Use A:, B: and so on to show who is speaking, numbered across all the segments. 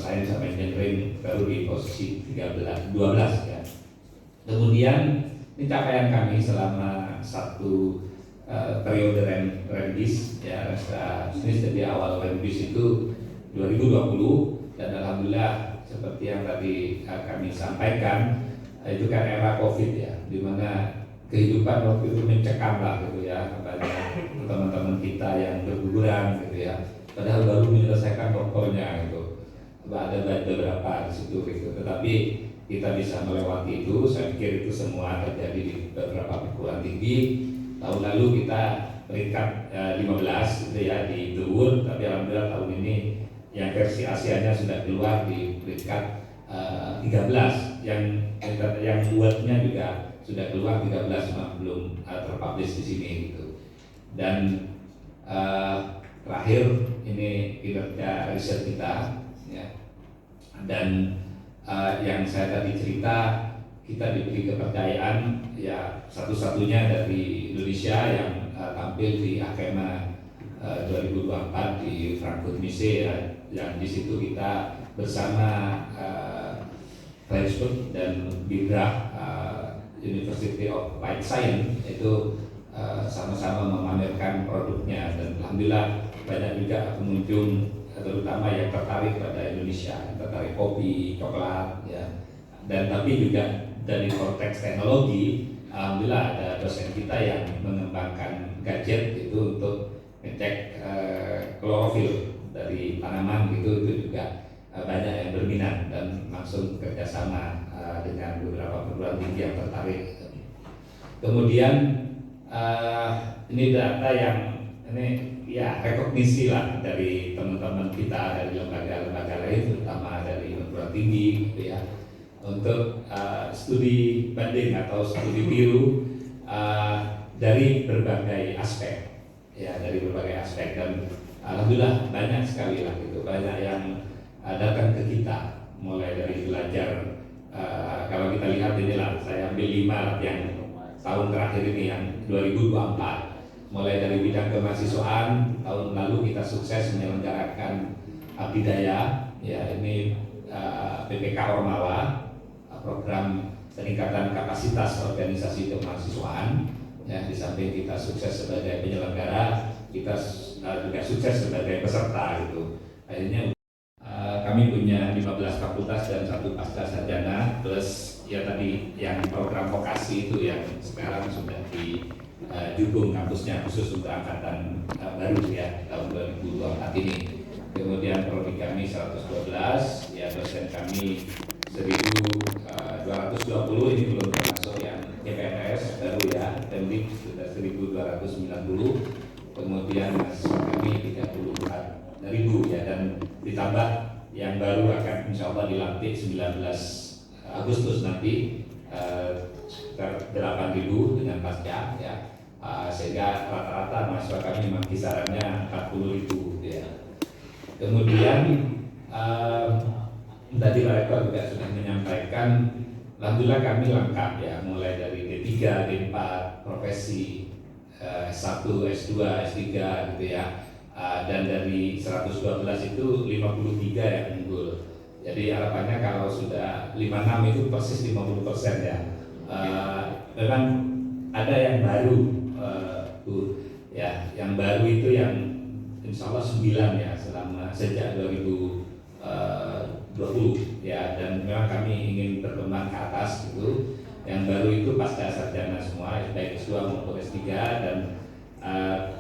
A: Science sama Engineering baru di posisi 12 ya. Kemudian ini capaian kami selama satu periode Rembis ya, ini dari awal Rembis itu 2020 dan alhamdulillah seperti yang tadi kami sampaikan itu kan era COVID ya, di mana kehidupan waktu itu mencekam lah gitu ya, kepada teman-teman kita yang berguguran gitu ya, padahal baru menyelesaikan doktornya gitu, ada beberapa di situ gitu, tetapi kita bisa melewati itu. Saya pikir itu semua terjadi di beberapa perguruan tinggi. Tahun lalu kita peringkat 15 gitu ya di The World, tapi alhamdulillah tahun ini yang versi Asianya sudah keluar di peringkat 13, yang buatnya juga sudah keluar 13, belum terpublish di sini gitu. Dan terakhir ini kinerja riset kita ya. Dan yang saya tadi cerita, kita diberi kepercayaan ya satu-satunya dari Indonesia yang tampil di ACHEMA 2024 di Frankfurt Messe ya, yang di situ kita bersama Freiburg dan BIDRA University of Applied Science itu sama-sama memamerkan produknya, dan alhamdulillah banyak juga pengunjung terutama yang tertarik pada Indonesia, tertarik kopi, coklat ya. Dan tapi juga dari konteks teknologi, alhamdulillah ada dosen kita yang mengembangkan gadget itu untuk ngecek klorofil dari tanaman gitu, itu juga banyak yang berminat dan langsung kerjasama dengan beberapa perguruan tinggi yang tertarik. Kemudian ini data yang ini ya rekognisi lah dari teman-teman kita dari lembaga-lembaga lain, terutama dari perguruan tinggi gitu ya, untuk studi banding atau studi biru dari berbagai aspek ya, dari berbagai aspek. Dan alhamdulillah banyak sekali lah gitu, banyak yang datang ke kita, mulai dari belajar kalau kita lihat inilah saya ambil 5 yang tahun terakhir ini yang 2024, mulai dari bidang kemahasiswaan. Tahun lalu kita sukses menyelenggarakan Abdidaya ya, ini PPK Ormawa, program peningkatan kapasitas organisasi kemahasiswaan ya. Di samping kita sukses sebagai penyelenggara, kita juga sukses sebagai peserta gitu. Akhirnya kami punya 15 fakultas dan 1 pasca sarjana, plus ya tadi yang program vokasi itu yang sekarang sudah didukung kampusnya khusus untuk angkatan baru ya tahun 2024 ini. Kemudian prodi kami 112 ya, dosen kami 1220, ini belum termasuk yang CPNS baru ya, teknik sudah 1290. Kemudian mahasiswa kami 34.000 ya, dan ditambah yang baru akan insya Allah dilantik 19 Agustus nanti sekitar 8.000 dengan pasca ya, sehingga rata-rata mahasiswa kami memang kisarannya 40.000 ya. Kemudian tadi Pak Rektor juga sudah menyampaikan, alhamdulillah kami lengkap ya, mulai dari D3, D4, profesi S1, S2, S3 gitu ya. Dan dari 112 itu 53 yang unggul. Jadi harapannya kalau sudah 56 itu persis 50% ya. Memang ada yang baru ya, yang baru itu yang insya Allah 9 ya sejak 2020 ya, dan memang kami ingin berkembang ke atas gitu. Yang baru itu pasca sarjana semua, baik S2 maupun S3, dan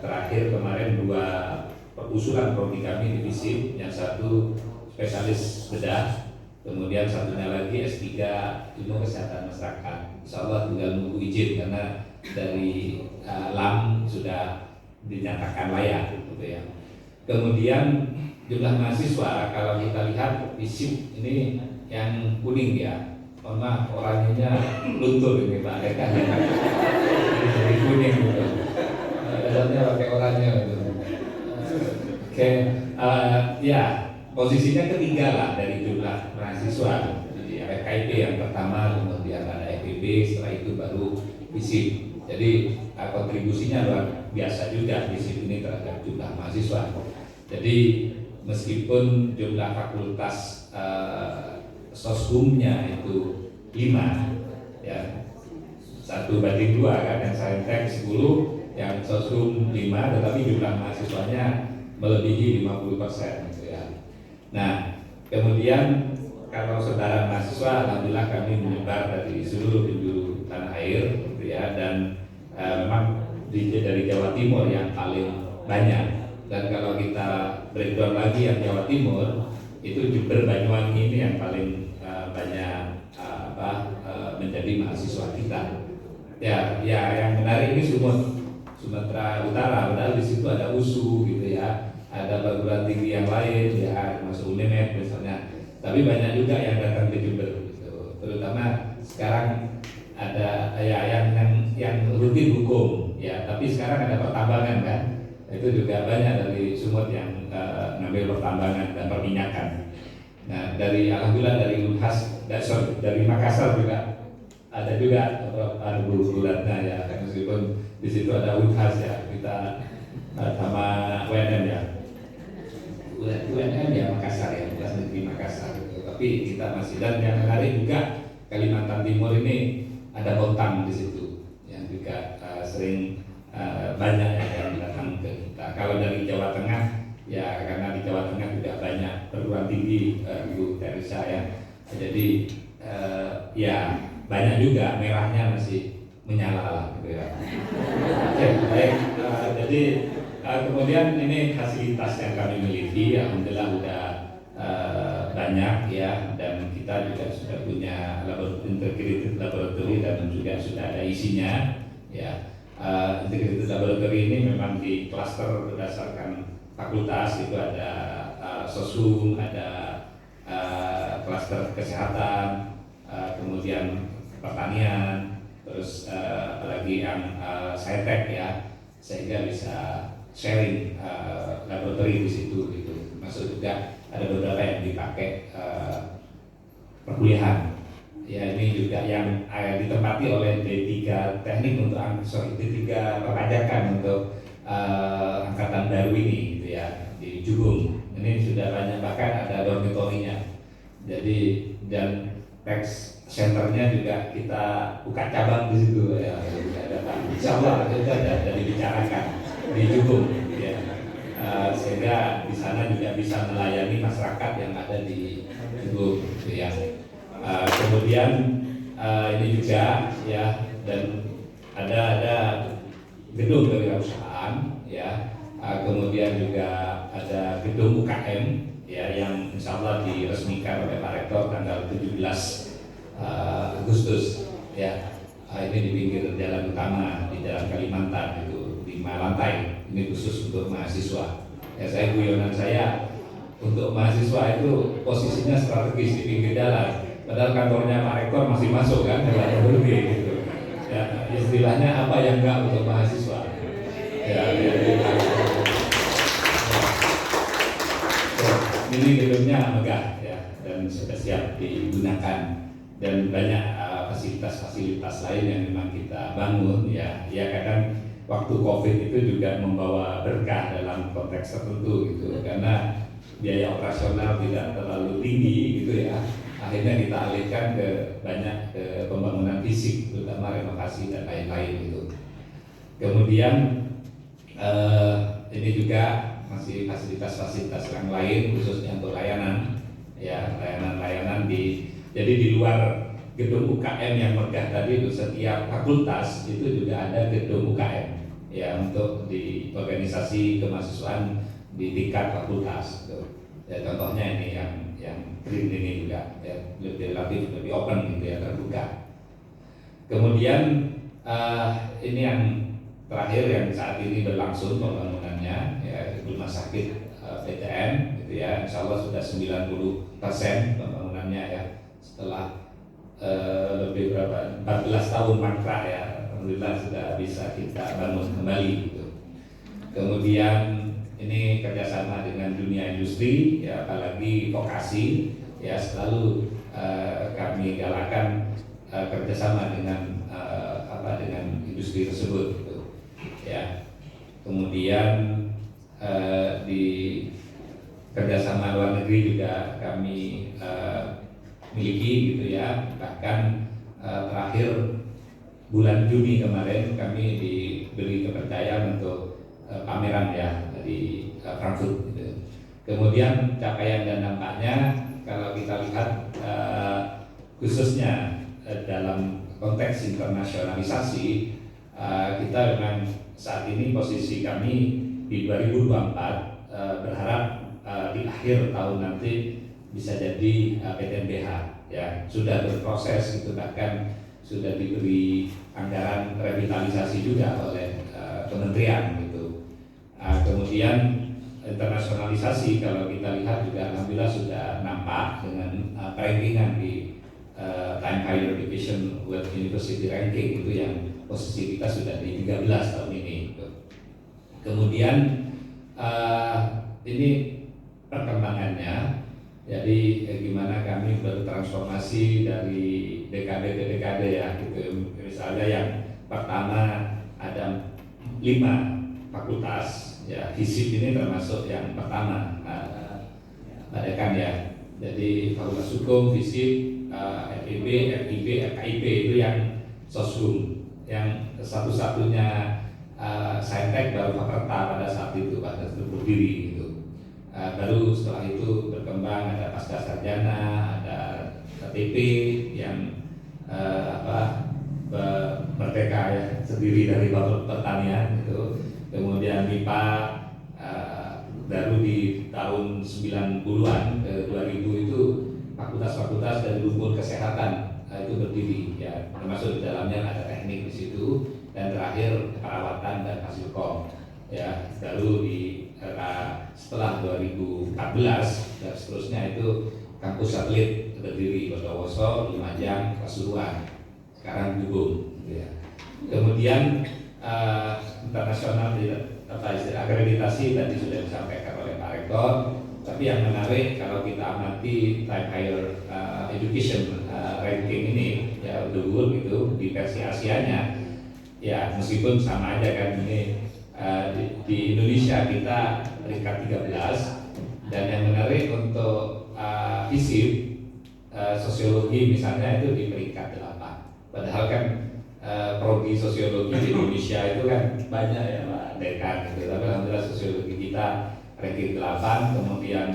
A: terakhir kemarin 2 usulan prodi kami di FISIP, yang satu spesialis bedah, kemudian satunya lagi S3 ilmu kesehatan masyarakat. Insya Allah tinggal nunggu izin karena dari LAM sudah dinyatakan layak gitu ya. Kemudian jumlah mahasiswa kalau kita lihat FISIP ini yang kuning ya, mohon maaf orangnya luntur ini Pak Eka, jadi kuning gitu. Dasarnya pakai oranye gitu. Oke, ya posisinya ketiga lah dari jumlah mahasiswa. Jadi FKIP yang pertama, kemudian ada FIB, setelah itu baru FISIP. Jadi kontribusinya luar biasa juga FISIP ini terhadap jumlah mahasiswa. Jadi meskipun jumlah fakultas sosumnya itu 5 ya, 1:2 kan, yang saintek 10, yang sosum 5, tetapi jumlah mahasiswanya melebihi 50% gitu ya. Nah, kemudian kalau saudara mahasiswa, alhamdulillah kami menyebar dari seluruh penjuru tanah air gitu ya, dan memang dari Jawa Timur yang paling banyak. Dan kalau kita breakdown lagi yang Jawa Timur, itu Jember, Banyuwangi ini yang paling banyak menjadi mahasiswa kita. Ya, yang menarik ini Sumatera Utara, padahal di situ ada USU gitu ya, ada perguruan tinggi yang lain ya, masuk UNED misalnya. Tapi banyak juga yang datang ke Jember gitu. Terutama sekarang ada ya yang rutin hukum ya, tapi sekarang ada pertambangan kan. Itu juga banyak dari Sumut yang ngambil pertambangan dan perminyakan. Nah, alhamdulillah dari Unhas, dari Makassar juga ada juga bulatnya ya, meskipun di situ ada Unhas ya, kita sama UNM ya. UNM ya Makassar ya, Universitas Negeri Makassar. Tapi kita masih, dan yang menarik juga Kalimantan Timur ini ada Bontang di situ yang juga sering banyak yang datang ke kita. Kalau dari Jawa Tengah ya, karena di Jawa Tengah juga banyak perguruan tinggi Ibu Teresa ya. Jadi ya banyak juga, merahnya masih menyala lah gitu ya. Oke, baik. Jadi kemudian ini fasilitas yang kami miliki, alhamdulillah udah banyak ya, dan kita juga sudah punya integrated laboratory dan juga sudah ada isinya ya. Integrated laboratory ini memang di klaster berdasarkan fakultas, itu ada sosum, ada klaster kesehatan, kemudian pertanian, terus apalagi yang saintek ya, sehingga bisa sharing laboratorium di situ gitu. Masuk juga ada beberapa yang dipakai perkuliahan. Ya, ini juga yang ditempati oleh D3 teknik untuk D3 perpajakan untuk angkatan baru ini gitu ya, di Jubung. Ini sudah banyak, bahkan ada dormitorinya. Jadi dan tax centernya juga kita buka cabang di situ ya, insya Allah itu ada dibicarakan di Jubung ya, sehingga di sana juga bisa melayani masyarakat yang ada di Jubung gitu ya. Kemudian ini juga ya, dan ada gedung kewirausahaan ya, kemudian juga ada gedung UKM ya, yang insya Allah diresmikan oleh Pak Rektor tanggal 17 Agustus ya. Ini di pinggir jalan utama di Jalan Kalimantan, itu 5 lantai. Ini khusus untuk mahasiswa ya. Guyonan saya, untuk mahasiswa itu posisinya strategis di pinggir jalan, padahal kantornya Pak Rektor masih masuk kan, jalan berhenti gitu ya. Istilahnya apa yang enggak untuk mahasiswa ya, ini gedungnya megah ya, dan sudah siap digunakan, dan banyak fasilitas-fasilitas lain yang memang kita bangun ya. Ya, kadang waktu COVID itu juga membawa berkah dalam konteks tertentu gitu, karena biaya operasional tidak terlalu tinggi gitu ya. Akhirnya kita alihkan ke pembangunan fisik, terutama renovasi dan lain-lain gitu. Kemudian ini juga masih fasilitas-fasilitas yang lain, khususnya untuk layanan ya, layanan jadi di luar gedung UKM yang megah tadi itu, setiap fakultas itu juga ada gedung UKM ya, untuk di organisasi kemahasiswaan di tingkat fakultas gitu. Ya, contohnya ini yang green ini juga ya, relatif lebih open gitu ya, terbuka. Kemudian ini yang terakhir yang saat ini berlangsung pembangunannya ya, rumah sakit PTN gitu ya, insya Allah sudah 90% pembangunannya ya, setelah lebih 14 tahun mangkrak ya, alhamdulillah sudah bisa kita bangun kembali gitu. Kemudian ini kerjasama dengan dunia industri ya, apalagi vokasi ya, selalu kami galakan kerjasama dengan dengan industri tersebut ya. Kemudian di kerjasama luar negeri juga kami miliki gitu ya. Bahkan terakhir bulan Juni kemarin kami diberi kepercayaan untuk pameran ya di Frankfurt gitu. Kemudian capaian dan dampaknya kalau kita lihat khususnya dalam konteks internasionalisasi, kita memang saat ini posisi kami di 2024 berharap di akhir tahun nanti bisa jadi PTNBH ya, sudah berproses gitu, bahkan sudah diberi anggaran revitalisasi juga oleh kementerian gitu. Kemudian internasionalisasi kalau kita lihat juga alhamdulillah sudah nampak dengan rankingan di Time Higher Education World University Ranking itu yang posisi kita sudah di 13 tahun ini gitu. Kemudian ini perkembangannya, jadi gimana kami bertransformasi dari dekade ke dekade ya gitu. Misalnya yang pertama ada 5 fakultas ya, FISIP ini termasuk yang pertama Mbak Dekan ya. Jadi Fakultas Hukum, FISIP, FIB, FIB, FKIP itu yang sosum, yang satu-satunya saintek baru Fakultas pada saat itu pada berdiri gitu. Baru setelah itu berkembang ada pasca sarjana, ada KTP yang merdeka ya, sendiri dari pertanian gitu. Kemudian MIPA baru di tahun 90-an ke 2000 itu fakultas-fakultas dari rumpun kesehatan itu berdiri ya, termasuk di dalamnya ada teknik di situ, dan terakhir perawatan dan fasilkom ya. Baru di era setelah 2014 dan seterusnya itu kampus satelit berdiri, Bondowoso, Lumajang, Pasuruan, sekarang Gubeng gitu ya. Kemudian internasional akreditasi tadi sudah disampaikan oleh Pak Rektor, tapi yang menarik kalau kita amati Time Higher Education ranking ini ya, the world itu di versi Asianya ya, meskipun sama aja kan ini di Indonesia kita peringkat 13, dan yang menarik untuk FISIP sosiologi misalnya itu di peringkat 8, padahal kan prodi sosiologi di Indonesia itu kan banyak ya Pak Dekan gitu, tapi alhamdulillah sosiologi kita ranking 8, kemudian